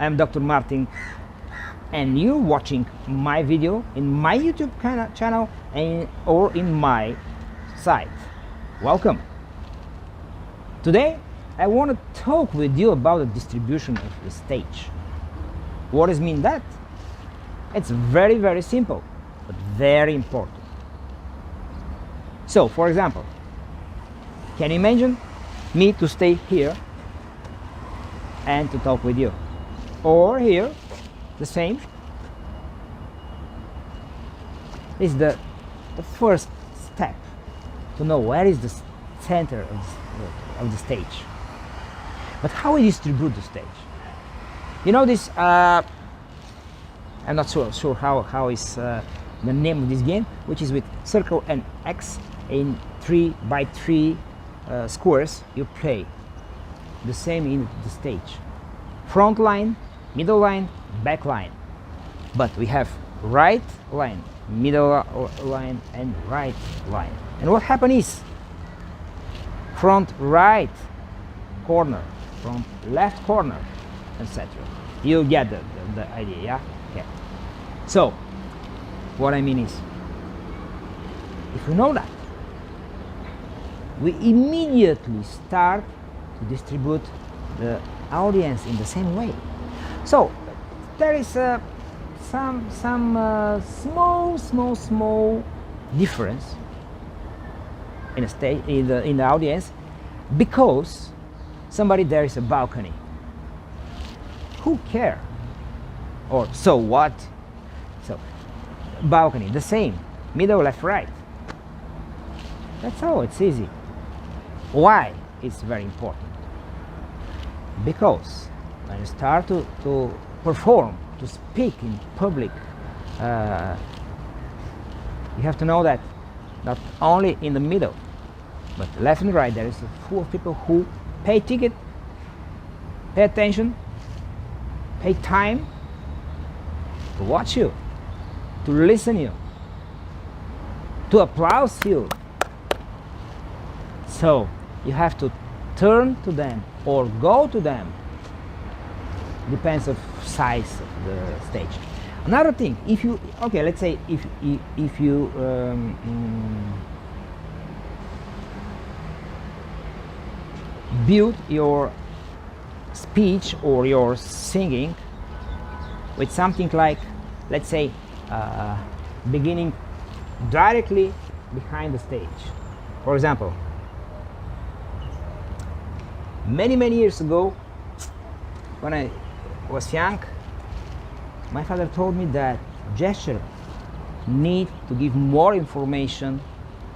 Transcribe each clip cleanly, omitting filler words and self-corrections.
I'm Dr. Martin, and you're watching my video in my YouTube channel or in my site. Welcome. Today I want to talk with you about the distribution of the stage. What does mean that? It's very simple, but very important. So, for example, can you imagine me to stay here and to talk with you? Or here, the same. This is the first step to know where is the center of the stage. But how we distribute the stage? You know this, I'm not sure how is the name of this game, which is with circle and X in 3x3 squares. You play the same in the stage. Front line, middle line, back line. But we have right line, middle line, and right line. And what happens is front right corner, front left corner, etc. You get the idea, yeah? Okay. So, what I mean is, if we know that, we immediately start to distribute the audience in the same way. So, there is some small difference in a stage in the audience, because somebody there is a balcony. Who care? Or so what? So balcony, the same, middle, left, right. That's all. It's easy. Why it's very important? Because when you start to perform, to speak in public, you have to know that not only in the middle, but left and right, there is a full of people who pay ticket, pay attention, pay time to watch you, to listen you, to applaud you. So you have to turn to them or go to them. Depends of size of the stage. Another thing, if you let's say if you build your speech or your singing with something like, let's say, beginning directly behind the stage. For example, many years ago, when I was young, my father told me that gesture need to give more information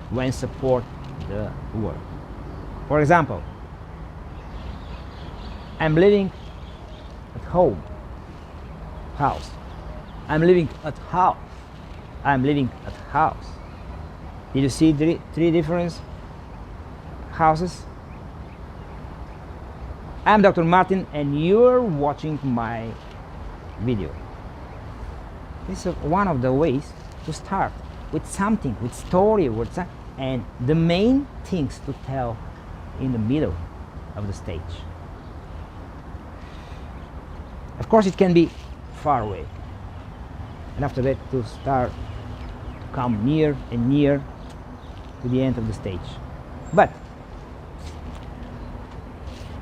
when support the word. For example, I'm living at house. I'm living at house. I'm living at house. Did you see three different houses? I'm Dr. Martin, and you're watching my video. This is one of the ways to start with something, with story, and the main things to tell in the middle of the stage. Of course, it can be far away, and after that to start to come near and near to the end of the stage. But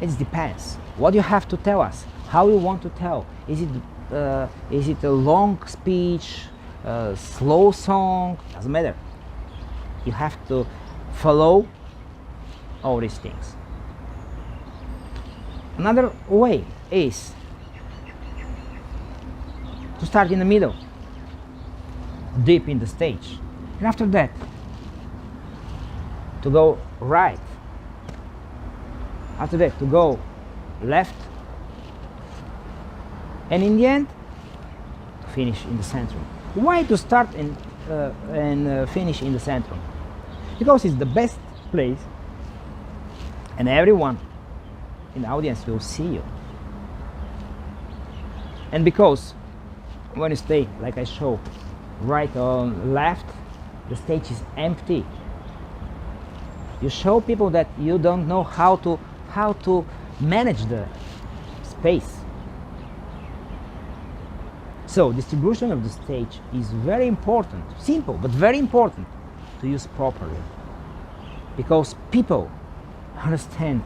it depends what you have to tell us, how you want to tell. Is it a long speech, a slow song? Doesn't matter. You have to follow all these things. Another way is to start in the middle, deep in the stage, and after that to go right, after that to go left, and in the end to finish in the center. Why to start and finish in the center? Because it's the best place, and everyone in the audience will see you. And because when you stay, like I show, right or left, the stage is empty. You show people that you don't know how to manage the space. So distribution of the stage is very important, simple but very important to use properly, because people understand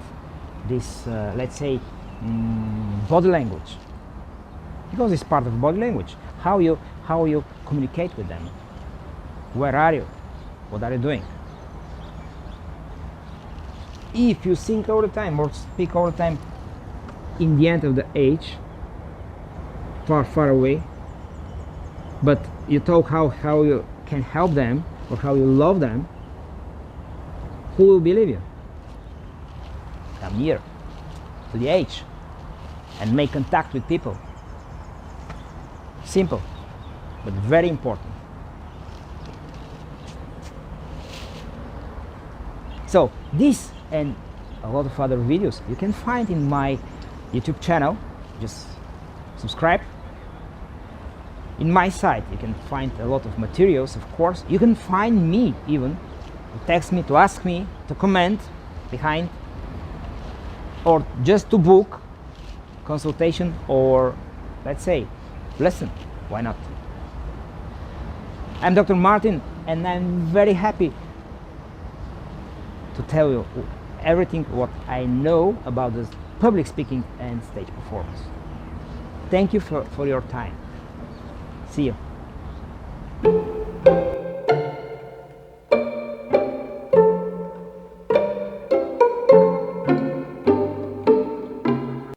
this, let's say, body language, because it's part of body language. How you communicate with them. Where are you? What are you doing? If you think all the time or speak all the time in the end of the age, far away, but you talk how you can help them or how you love them, who will believe you? Come here to the age and make contact with people. Simple, but very important. So this and a lot of other videos you can find in my YouTube channel. Just subscribe. In my site you can find a lot of materials, of course. You can find me even, to text me, to ask me, to comment behind, or just to book consultation or, let's say, lesson. Why not? I'm Dr. Martin, and I'm very happy to tell you everything what I know about this public speaking and stage performance. Thank you for your time. See you.